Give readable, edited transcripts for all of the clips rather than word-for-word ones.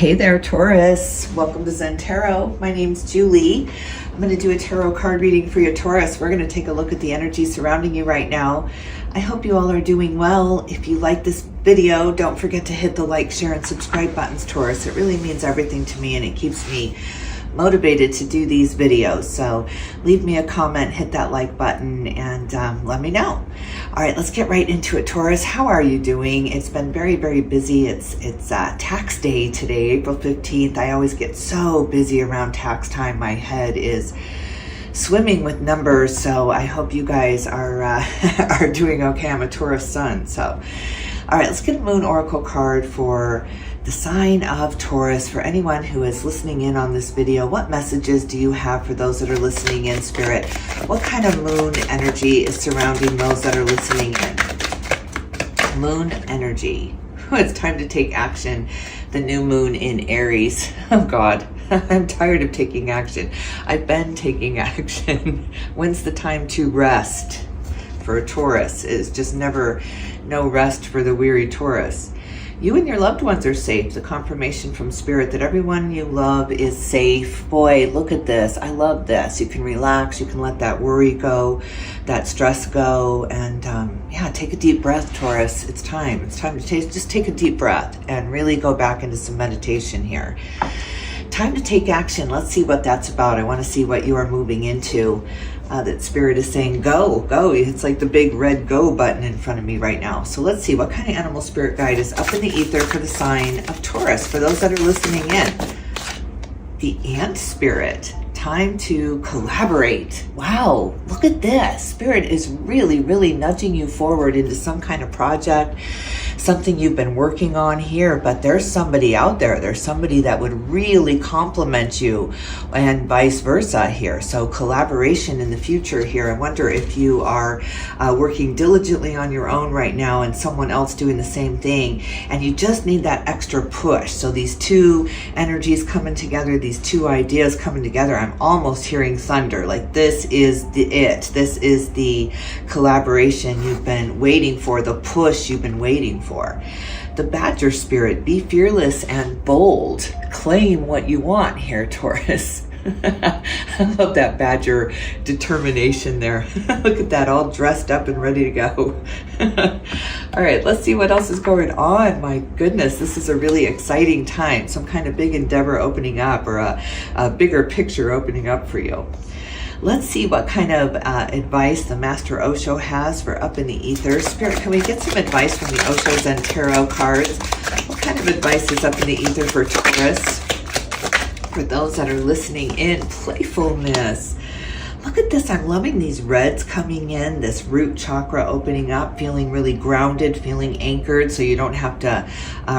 Hey there, Taurus. Welcome to Zen Tarot. My name's Julie. I'm going to do a tarot card reading for you, Taurus. We're going to take a look at the energy surrounding you right now. I hope you all are doing well. If you like this video, don't forget to hit the like, share, and subscribe buttons, Taurus. It really means everything to me, and it keeps me motivated to do these videos. So leave me a comment, hit that like button, and let me know. All right, let's get right into it, Taurus. How are you doing? It's been very, very busy. It's tax day today, April 15th. I always get so busy around tax time. My head is swimming with numbers, so I hope you guys are are doing okay. I'm a Taurus sun, so all right, let's get a moon oracle card for the sign of Taurus. For anyone who is listening in on this video, what messages do you have for those that are listening in, Spirit? What kind of moon energy is surrounding those that are listening in? Moon energy. It's time to take action. The new moon in Aries. Oh God, I'm tired of taking action. I've been taking action. When's the time to rest? For a Taurus is just never no rest for the weary Taurus. You and your loved ones are safe. The confirmation from Spirit that everyone you love is safe. Boy, look at this. I love this. You can relax. You can let that worry go, that stress go. And yeah, take a deep breath, Taurus. It's time. It's time to just take a deep breath and really go back into some meditation here. Time to take action. Let's see what that's about. I want to see what you are moving into. That Spirit is saying, go, go. It's like the big red go button in front of me right now. So let's see what kind of animal spirit guide is up in the ether for the sign of Taurus. For those that are listening in, the ant spirit. Time to collaborate. Wow, look at this. Spirit is really, really nudging you forward into some kind of project, something you've been working on here, but there's somebody out there. There's somebody that would really complement you and vice versa here. So collaboration in the future here. I wonder if you are working diligently on your own right now and someone else doing the same thing, and you just need that extra push. So these two energies coming together, these two ideas coming together, I'm almost hearing thunder. Like this is this is the collaboration you've been waiting for, the push you've been waiting for. The Badger spirit, be fearless and bold. Claim what you want here, Taurus. I love that Badger determination there. Look at that, all dressed up and ready to go. All right, let's see what else is going on. My goodness, this is a really exciting time. Some kind of big endeavor opening up, or a bigger picture opening up for you. Let's see what kind of advice the Master Osho has for up in the ether. Spirit, can we get some advice from the Osho ZEN-TAROT cards? What kind of advice is up in the ether for Taurus? For those that are listening in, playfulness. Look at this. I'm loving these reds coming in, this root chakra opening up, feeling really grounded, feeling anchored, so you don't have to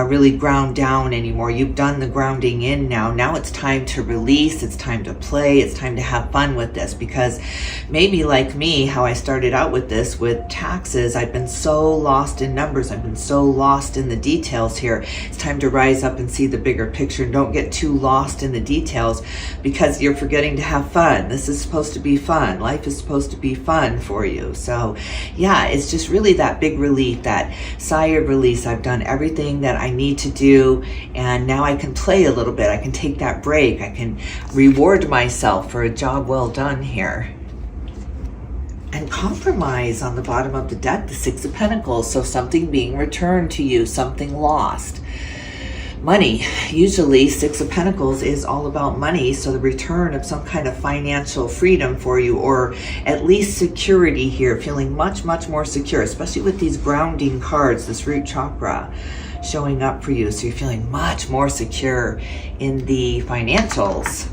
really ground down anymore. You've done the grounding in now. Now it's time to release. It's time to play. It's time to have fun with this, because maybe like me, how I started out with this, with taxes, I've been so lost in numbers. I've been so lost in the details here. It's time to rise up and see the bigger picture. Don't get too lost in the details, because you're forgetting to have fun. This is supposed to be fun. Life is supposed to be fun for you. So yeah, it's just really that big relief, that sigh of release. I've done everything that I need to do, and now I can play a little bit. I can take that break. I can reward myself for a job well done here. And compromise on the bottom of the deck, the Six of Pentacles. So something being returned to you, something lost. Money. Usually Six of Pentacles is all about money, so the return of some kind of financial freedom for you, or at least security here, feeling much, much more secure, especially with these grounding cards, this root chakra showing up for you. So you're feeling much more secure in the financials.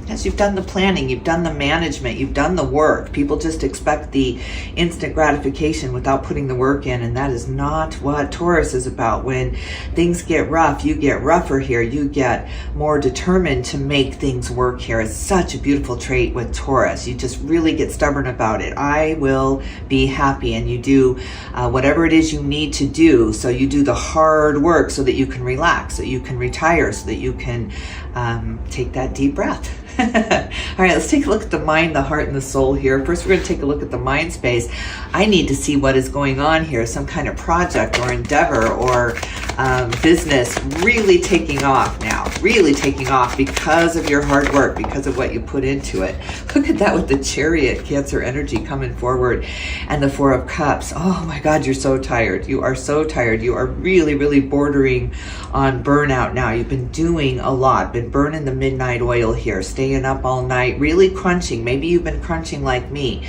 Yes, you've done the planning, you've done the management, you've done the work. People just expect the instant gratification without putting the work in, and that is not what Taurus is about. When things get rough, you get rougher here. You get more determined to make things work here. It's such a beautiful trait with Taurus. You just really get stubborn about it. I will be happy, and you do whatever it is you need to do. So you do the hard work so that you can relax, so you can retire, so that you can take that deep breath. All right, let's take a look at the mind, the heart, and the soul here. First, we're going to take a look at the mind space. I need to see what is going on here, some kind of project or endeavor or business really taking off now, really taking off because of your hard work, because of what you put into it. Look at that with the Chariot, Cancer energy coming forward, and the Four of Cups. Oh my God, you're so tired. You are so tired. You are really, really bordering on burnout now. You've been doing a lot, been burning the midnight oil here, staying up all night, really crunching. Maybe you've been crunching like me,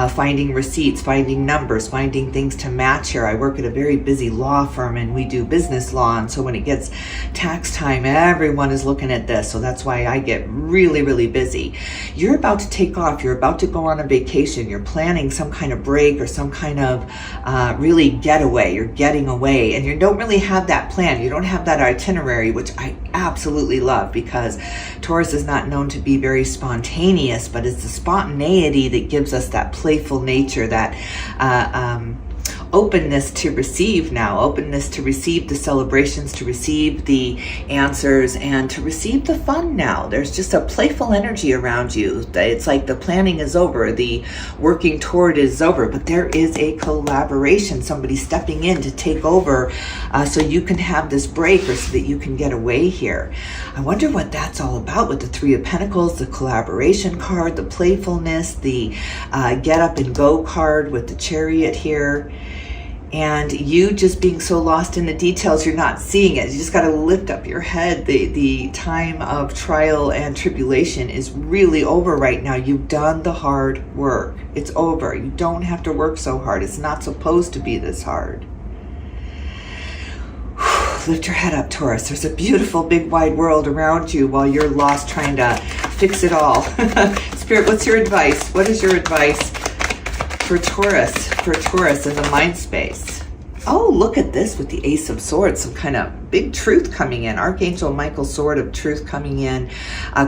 finding receipts, finding numbers, finding things to match here. I work at a very busy law firm and we do business law. And so when it gets tax time, everyone is looking at this. So that's why I get really, really busy. You're about to take off. You're about to go on a vacation. You're planning some kind of break or some kind of really getaway. You're getting away and you don't really have that plan. You don't have that itinerary, which I absolutely love, because Taurus is not known to be very spontaneous, but it's the spontaneity that gives us that playful nature, that openness to receive now, openness to receive the celebrations, to receive the answers, and to receive the fun now. There's just a playful energy around you. It's like the planning is over, the working toward is over, but there is a collaboration, somebody stepping in to take over so you can have this break, or so that you can get away here. I wonder what that's all about with the Three of Pentacles, the collaboration card, the playfulness, the get up and go card with the Chariot here. And you just being so lost in the details, you're not seeing it. You just got to lift up your head. The time of trial and tribulation is really over right now. You've done the hard work. It's over. You don't have to work so hard. It's not supposed to be this hard. Lift your head up, Taurus. There's a beautiful, big, wide world around you while you're lost trying to fix it all. Spirit, what's your advice? What is your advice for Taurus in the mind space? Oh, look at this with the Ace of Swords, some kind of big truth coming in. Archangel Michael's sword of truth coming in,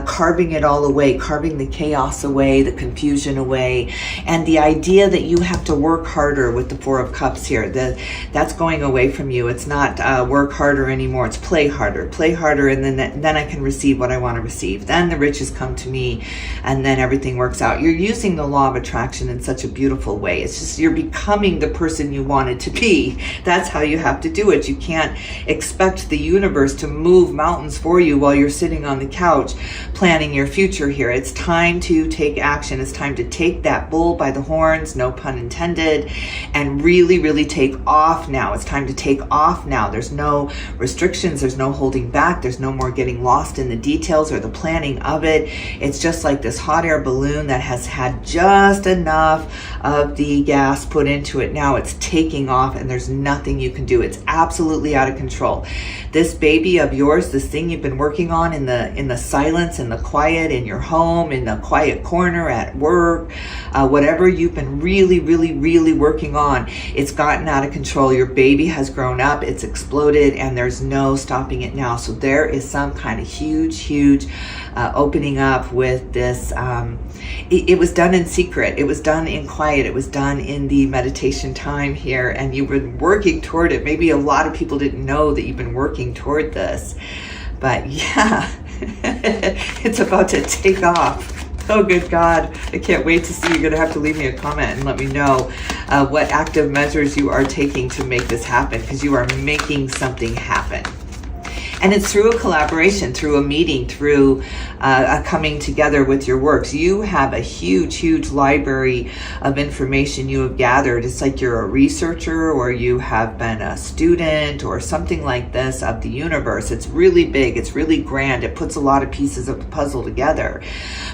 carving it all away, carving the chaos away, the confusion away, and the idea that you have to work harder with the Four of Cups here. That's going away from you. It's not work harder anymore. It's play harder, and then I can receive what I want to receive. Then the riches come to me, and then everything works out. You're using the law of attraction in such a beautiful way. It's just you're becoming the person you wanted to be. That's how you have to do it. You can't expect the universe to move mountains for you while you're sitting on the couch planning your future here. It's time to take action. It's time to take that bull by the horns, no pun intended, and really, really take off now. It's time to take off now. There's no restrictions. There's no holding back. There's no more getting lost in the details or the planning of it. It's just like this hot air balloon that has had just enough of the gas put into it. Now it's taking off and there's nothing you can do. It's absolutely out of control. This baby of yours, this thing you've been working on in the silence, in the quiet, in your home, in the quiet corner, at work, whatever you've been really, really, really working on, it's gotten out of control. Your baby has grown up, it's exploded, and there's no stopping it now. So there is some kind of huge opening up with this. It was done in secret. It was done in quiet. It was done in the meditation time here, and you've been working toward it. Maybe a lot of people didn't know that you've been working toward this, but yeah, it's about to take off. Oh, good God. I can't wait to see. You're going to have to leave me a comment and let me know what active measures you are taking to make this happen, because you are making something happen. And it's through a collaboration, through a meeting, through a coming together with your works. You have a huge library of information you have gathered. It's like you're a researcher, or you have been a student or something like this of the universe. It's really big. It's really grand. It puts a lot of pieces of the puzzle together.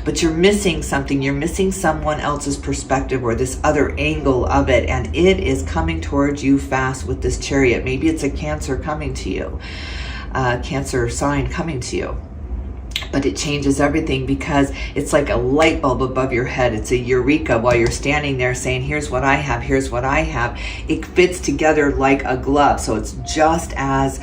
But you're missing something. You're missing someone else's perspective or this other angle of it. And it is coming towards you fast with this Chariot. Maybe it's a Cancer coming to you. Cancer sign coming to you, but it changes everything, because it's like a light bulb above your head. It's a eureka while you're standing there saying, here's what I have, here's what I have. It fits together like a glove. So it's just as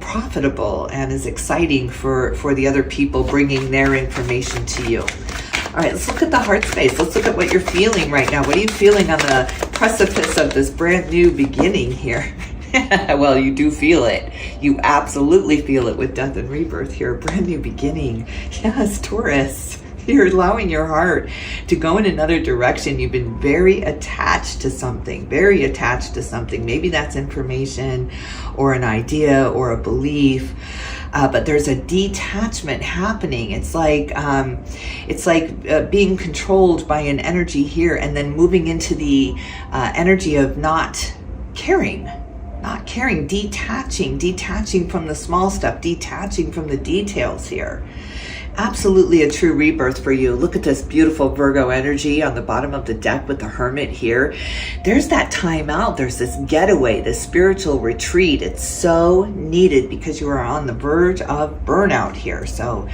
profitable and as exciting for the other people bringing their information to you. All right, let's look at the heart space. Let's look at what you're feeling right now. What are you feeling on the precipice of this brand new beginning here? Well, you do feel it. You absolutely feel it with death and rebirth here. Brand new beginning. Yes, Taurus. You're allowing your heart to go in another direction. You've been very attached to something, very attached to something. Maybe that's information or an idea or a belief. But there's a detachment happening. It's like being controlled by an energy here and then moving into the energy of not caring, detaching from the small stuff, detaching from the details here. Absolutely a true rebirth for you. Look at this beautiful Virgo energy on the bottom of the deck with the Hermit here. There's that time out. There's this getaway, this spiritual retreat. It's so needed because you are on the verge of burnout here. So,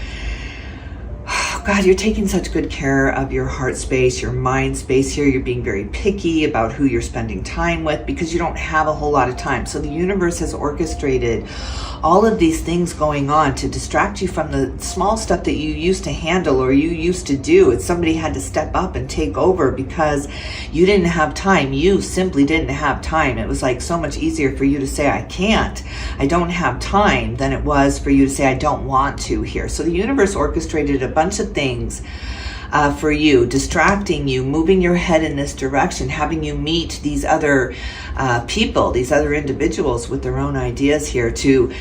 God, you're taking such good care of your heart space, your mind space here. You're being very picky about who you're spending time with because you don't have a whole lot of time. So the universe has orchestrated all of these things going on to distract you from the small stuff that you used to handle or you used to do. It's somebody had to step up and take over because you didn't have time. You simply didn't have time. It was like so much easier for you to say, I can't, I don't have time, than it was for you to say, I don't want to here. So the universe orchestrated a bunch of things for you, distracting you, moving your head in this direction, having you meet these other people, these other individuals with their own ideas here to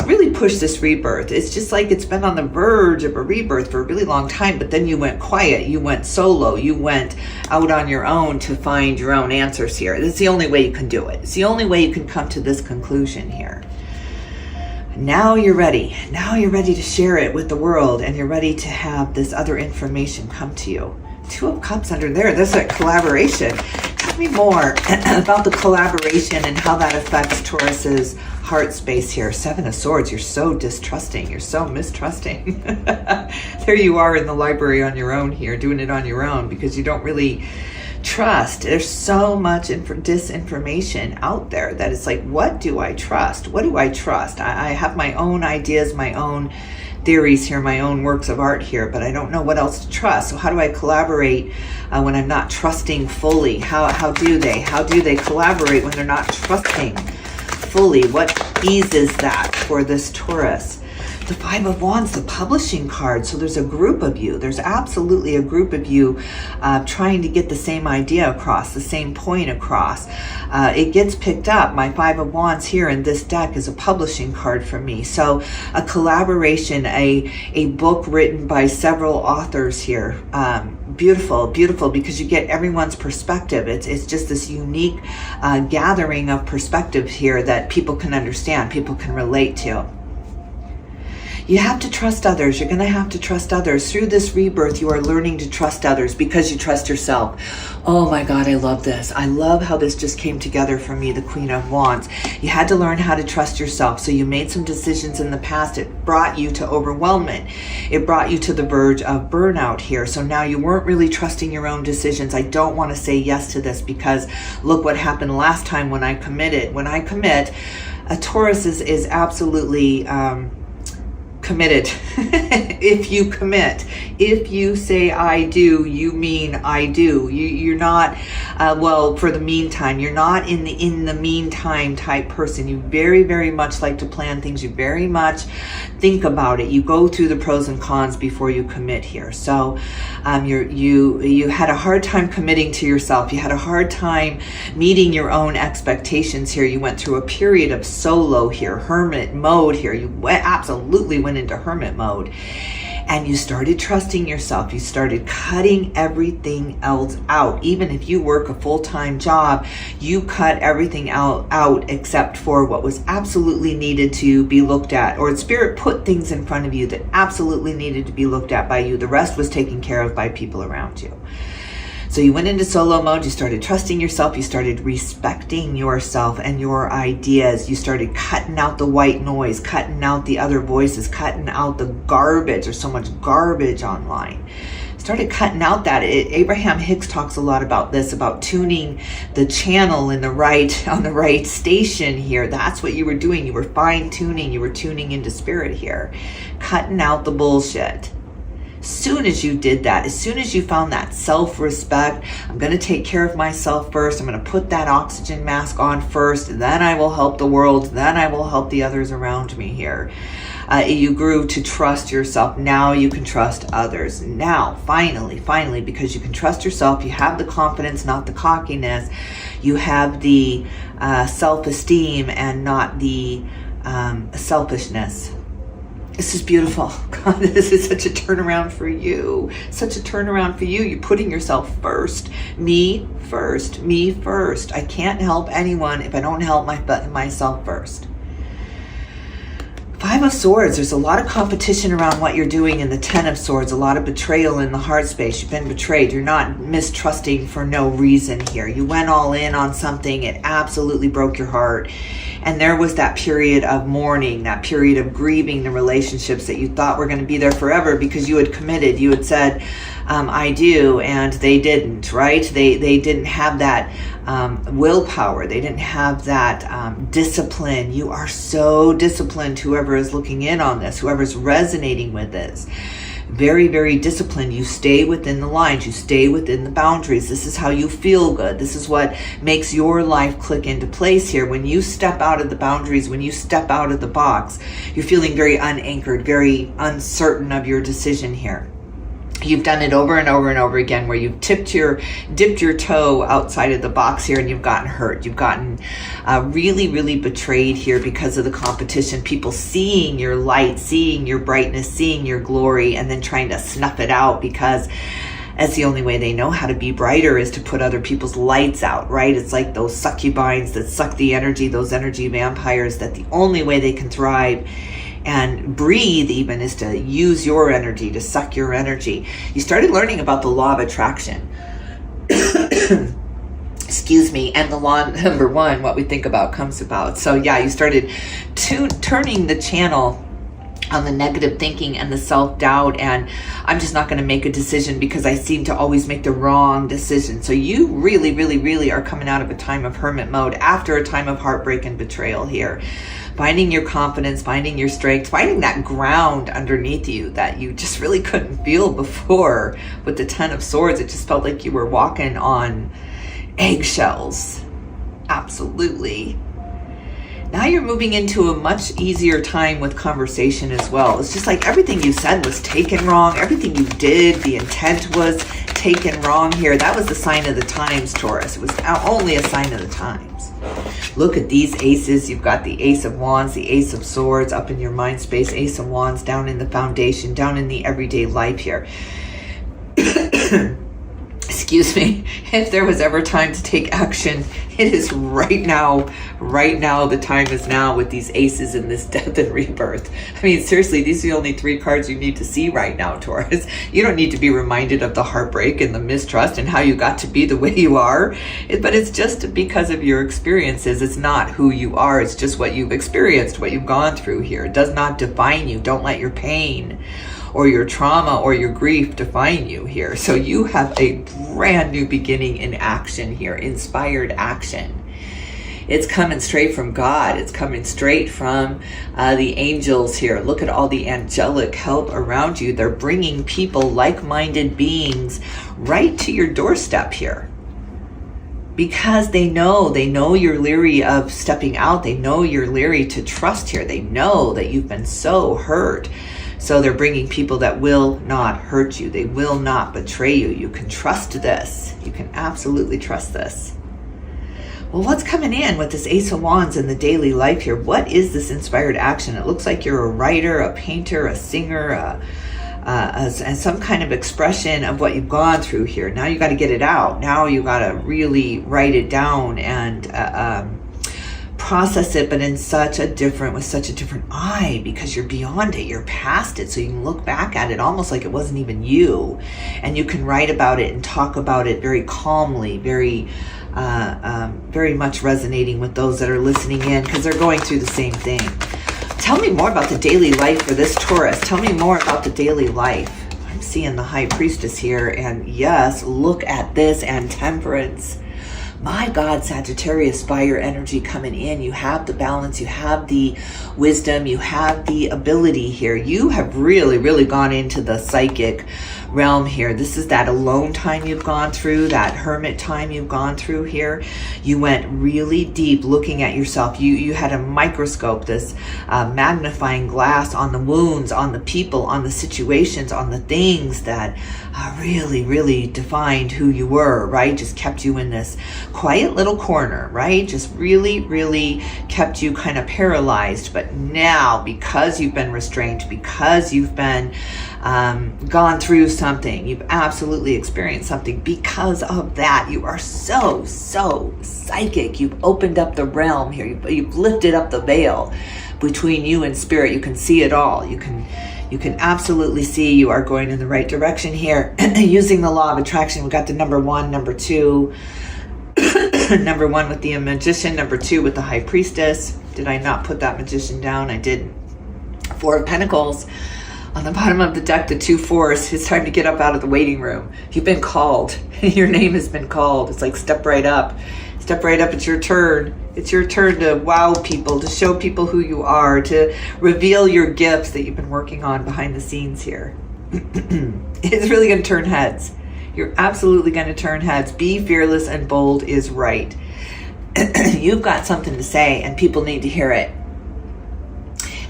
really push this rebirth. It's just like it's been on the verge of a rebirth for a really long time, but then you went quiet, you went solo, you went out on your own to find your own answers here. It's the only way you can do it. It's the only way you can come to this conclusion here. Now you're ready. Now you're ready to share it with the world, and you're ready to have this other information come to you. Two of Cups under there. That's a collaboration. Tell me more about the collaboration and how that affects Taurus's heart space here. Seven of Swords. You're so distrusting. You're so mistrusting. There you are in the library on your own here, doing it on your own because you don't really trust. There's so much disinformation out there that it's like, what do I trust? What do I trust? I have my own ideas, my own theories here, my own works of art here, but I don't know what else to trust. So how do I collaborate when I'm not trusting fully? How do they collaborate when they're not trusting fully? What eases that for this Taurus? The Five of Wands, the publishing card. So there's a group of you. There's absolutely a group of you trying to get the same idea across, the same point across. It gets picked up. My Five of Wands here in this deck is a publishing card for me. So a collaboration, a book written by several authors here. Beautiful, beautiful, because you get everyone's perspective. It's just this unique gathering of perspective here that people can understand, people can relate to. You have to trust others. You're going to have to trust others. Through this rebirth, you are learning to trust others because you trust yourself. Oh my God, I love this. I love how this just came together for me, the Queen of Wands. You had to learn how to trust yourself. So you made some decisions in the past. It brought you to overwhelmment. It brought you to the verge of burnout here. So now you weren't really trusting your own decisions. I don't want to say yes to this because look what happened last time when I committed. When I commit, a Taurus is absolutely committed. If you commit, if you say I do, you mean I do. You're not well, for the meantime, you're not in the meantime type person. You very, very much like to plan things. You very much think about it. You go through the pros and cons before you commit here. So you had a hard time committing to yourself. You had a hard time meeting your own expectations here. You went through a period of solo here, hermit mode here. You absolutely went into hermit mode. And you started trusting yourself. You started cutting everything else out. Even if you work a full-time job, you cut everything out except for what was absolutely needed to be looked at. Or Spirit put things in front of you that absolutely needed to be looked at by you. The rest was taken care of by people around you. So you went into solo mode, you started trusting yourself, you started respecting yourself and your ideas, you started cutting out the white noise, cutting out the other voices, cutting out the garbage. There's so much garbage online. Started cutting out that. Abraham Hicks talks a lot about this, about tuning the channel on the right station here. That's what you were doing. You were fine tuning, you were tuning into spirit here, cutting out the bullshit. Soon as you did that, as soon as you found that self-respect, I'm going to take care of myself first. I'm going to put that oxygen mask on first. Then I will help the world. Then I will help the others around me here. You grew to trust yourself. Now you can trust others. Now, finally, because you can trust yourself, you have the confidence, not the cockiness. You have the self-esteem and not the selfishness. This is beautiful. God, this is such a turnaround for you. Such a turnaround for you. You're putting yourself first. Me first. Me first. I can't help anyone if I don't help myself first. Five of Swords, there's a lot of competition around what you're doing in the Ten of Swords, a lot of betrayal in the heart space. You've been betrayed. You're not mistrusting for no reason here. You went all in on something. It absolutely broke your heart. And there was that period of mourning, that period of grieving the relationships that you thought were going to be there forever because you had committed. You had said, I do, and they didn't, right? They didn't have that willpower. They didn't have that discipline. You are so disciplined, whoever is looking in on this, whoever's resonating with this. Very, very disciplined. You stay within the lines. You stay within the boundaries. This is how you feel good. This is what makes your life click into place here. When you step out of the boundaries, when you step out of the box, you're feeling very unanchored, very uncertain of your decision here. You've done it over and over and over again where you've dipped your toe outside of the box here and you've gotten hurt. You've gotten really, really betrayed here because of the competition. People seeing your light, seeing your brightness, seeing your glory, and then trying to snuff it out because that's the only way they know how to be brighter is to put other people's lights out, right? It's like those succubines that suck the energy, those energy vampires, that the only way they can thrive and breathe even is to use your energy, to suck your energy. You started learning about the law of attraction. Excuse me. And the law number one, what we think about comes about. So yeah, you started turning the channel on the negative thinking and the self-doubt, and I'm just not going to make a decision because I seem to always make the wrong decision. So you really, really, really are coming out of a time of hermit mode after a time of heartbreak and betrayal here. Finding your confidence, finding your strength, finding that ground underneath you that you just really couldn't feel before. With the Ten of Swords, it just felt like you were walking on eggshells. Absolutely. Now you're moving into a much easier time with conversation as well. It's just like everything you said was taken wrong. Everything you did, the intent was taken wrong here. That was the sign of the times, Taurus. It was only a sign of the times. Look at these aces. You've got the Ace of Wands, the Ace of Swords up in your mind space, Ace of Wands down in the foundation, down in the everyday life here. Excuse me, if there was ever time to take action, it is right now. Right now, the time is now with these aces and this death and rebirth. I mean, seriously, these are the only three cards you need to see right now, Taurus. You don't need to be reminded of the heartbreak and the mistrust and how you got to be the way you are. But it's just because of your experiences. It's not who you are. It's just what you've experienced, what you've gone through here. It does not define you. Don't let your pain or your trauma or your grief define you here. So you have a brand new beginning in action here, inspired action. It's coming straight from God. It's coming straight from the angels here. Look at all the angelic help around you. They're bringing people, like-minded beings, right to your doorstep here. Because they know you're leery of stepping out. They know you're leery to trust here. They know that you've been so hurt. So they're bringing people that will not hurt you. They will not betray you. You can trust this. You can absolutely trust this. Well, what's coming in with this Ace of Wands in the daily life here? What is this inspired action? It looks like you're a writer, a painter, a singer, and some kind of expression of what you've gone through here. Now you got to get it out. Now you got to really write it down and process it, but with such a different eye, because you're beyond it, you're past it, so you can look back at it almost like it wasn't even you, and you can write about it and talk about it very calmly, very much resonating with those that are listening in, because they're going through the same thing. Tell me more about the daily life for this Taurus. Tell me more about the daily life. I'm seeing the High Priestess here, and yes, look at this, and Temperance. My God, Sagittarius, fire energy coming in. You have the balance, you have the wisdom, you have the ability here. You have really, really gone into the psychic realm here. This is that alone time you've gone through, that hermit time you've gone through here. You went really deep looking at yourself. You had a microscope, this magnifying glass on the wounds, on the people, on the situations, on the things that really, really defined who you were, right? Just kept you in this quiet little corner, right? Just really, really kept you kind of paralyzed. But now, because you've been restrained, because you've been gone through something, you've absolutely experienced something, because of that, you are so psychic. You've opened up the realm here. You've lifted up the veil between you and spirit. You can see it all. You can absolutely see you are going in the right direction here. Using the law of attraction, we got the number 1, number 2, number 1 with the magician, number 2 with the high priestess. Did I not put that magician down? I did. 4 of Pentacles. On the bottom of the deck, the 2 fours. It's time to get up out of the waiting room. You've been called. Your name has been called. It's like step right up. Step right up. It's your turn. It's your turn to wow people, to show people who you are, to reveal your gifts that you've been working on behind the scenes here. It's really going to turn heads. You're absolutely going to turn heads. Be fearless and bold is right. You've got something to say and people need to hear it.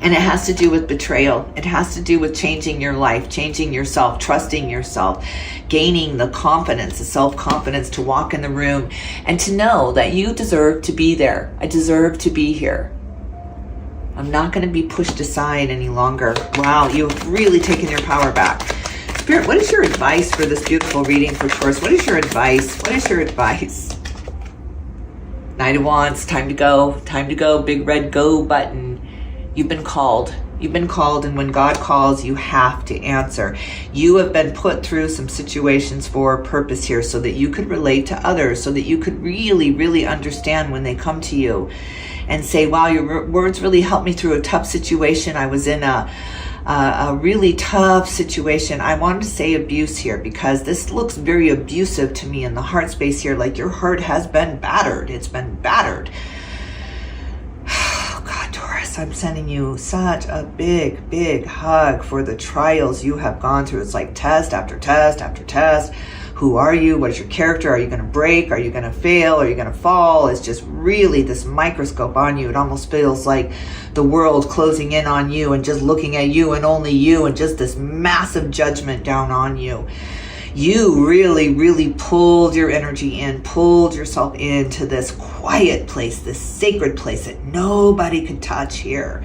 And it has to do with betrayal. It has to do with changing your life, changing yourself, trusting yourself, gaining the confidence, the self-confidence to walk in the room and to know that you deserve to be there. I deserve to be here. I'm not going to be pushed aside any longer. Wow, you've really taken your power back. Spirit, what is your advice for this beautiful reading for Taurus? What is your advice? What is your advice? Knight of Wands, time to go. Time to go. Big red go button. You've been called. You've been called, and when God calls, you have to answer. You have been put through some situations for a purpose here so that you could relate to others, so that you could really, really understand when they come to you and say, wow, your words really helped me through a tough situation. I was in a really tough situation. I wanted to say abuse here because this looks very abusive to me in the heart space here, like your heart has been battered. It's been battered. I'm sending you such a big hug for the trials you have gone through. It's like test after test after test. Who are you? What is your character? Are you going to break? Are you going to fail? Are you going to fall? It's just really this microscope on you. It almost feels like the world closing in on you and just looking at you and only you, and just this massive judgment down on you. You really, really pulled your energy in, pulled yourself into this quiet place, this sacred place that nobody could touch here.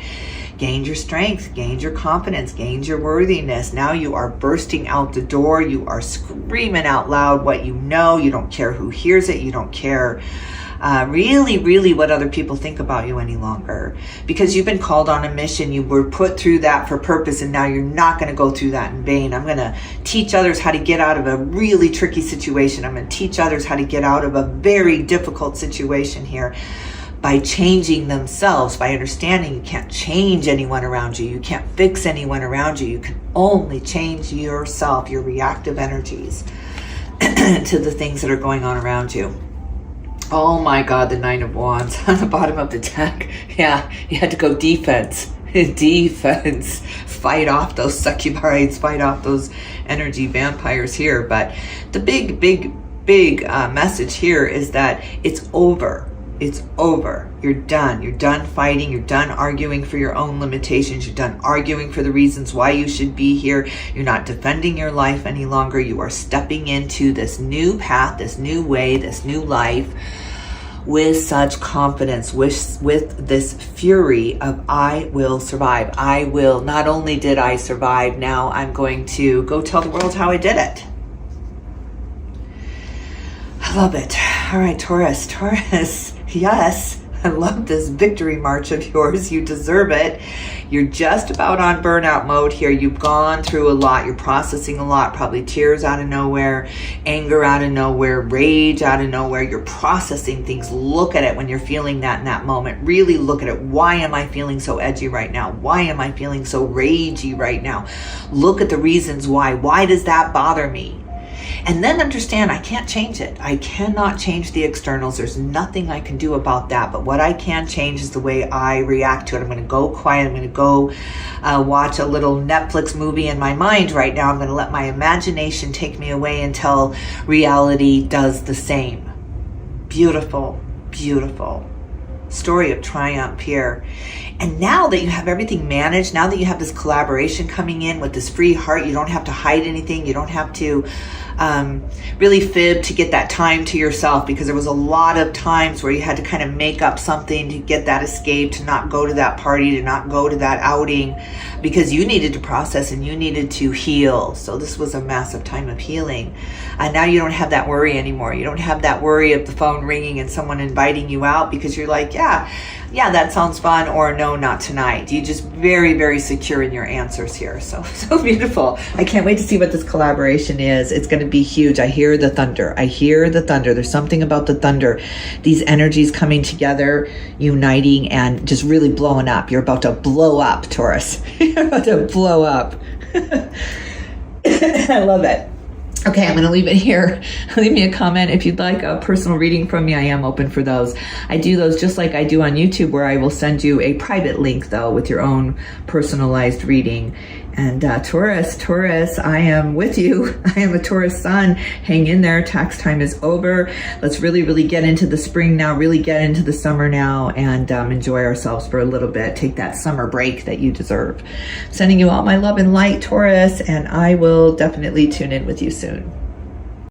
Gained your strength, gained your confidence, gained your worthiness. Now you are bursting out the door. You are screaming out loud what you know. You don't care who hears it. You don't care really what other people think about you any longer, because you've been called on a mission. You were put through that for purpose, and now you're not going to go through that in vain. I'm going to teach others how to get out of a really tricky situation. I'm going to teach others how to get out of a very difficult situation here by changing themselves, by understanding you can't change anyone around you. You can't fix anyone around you. You can only change yourself, your reactive energies to the things that are going on around you. Oh my God, the Nine of Wands on the bottom of the deck. Yeah, you had to go defense. Defense. Fight off those succubites, fight off those energy vampires here. But the big message here is that it's over. It's over. You're done. You're done fighting. You're done arguing for your own limitations. You're done arguing for the reasons why you should be here. You're not defending your life any longer. You are stepping into this new path, this new way, this new life with such confidence, with this fury of I will survive. I will. Not only did I survive, now I'm going to go tell the world how I did it. I love it. All right, Taurus. Yes, I love this victory march of yours. You deserve it. You're just about on burnout mode here. You've gone through a lot. You're processing a lot. Probably tears out of nowhere, anger out of nowhere, rage out of nowhere. You're processing things. Look at it when you're feeling that in that moment. Really look at it. Why am I feeling so edgy right now? Why am I feeling so ragey right now? Look at the reasons why. Why does that bother me? And then understand I can't change it. I cannot change the externals. There's nothing I can do about that. But what I can change is the way I react to it. I'm going to go quiet. I'm going to go watch a little Netflix movie in my mind right now. I'm going to let my imagination take me away until reality does the same. Beautiful, beautiful story of triumph here. And now that you have everything managed, now that you have this collaboration coming in with this free heart, you don't have to hide anything. You don't have to really fib to get that time to yourself, because there was a lot of times where you had to kind of make up something to get that escape, to not go to that party, to not go to that outing, because you needed to process and you needed to heal. So this was a massive time of healing. And now you don't have that worry anymore. You don't have that worry of the phone ringing and someone inviting you out, because you're like, yeah, that sounds fun, or no, not tonight. You just very, very secure in your answers here. So beautiful. I can't wait to see what this collaboration is. It's going to be huge. I hear the thunder. I hear the thunder. There's something about the thunder. These energies coming together, uniting, and just really blowing up. You're about to blow up, Taurus. You're about to blow up. I love it. Okay, I'm going to leave it here. Leave me a comment. If you'd like a personal reading from me, I am open for those. I do those just like I do on YouTube, where I will send you a private link, though, with your own personalized reading. And Taurus, I am with you. I am a Taurus sun. Hang in there. Tax time is over. Let's really, really get into the spring now, really get into the summer now, and enjoy ourselves for a little bit. Take that summer break that you deserve. Sending you all my love and light, Taurus, and I will definitely tune in with you soon.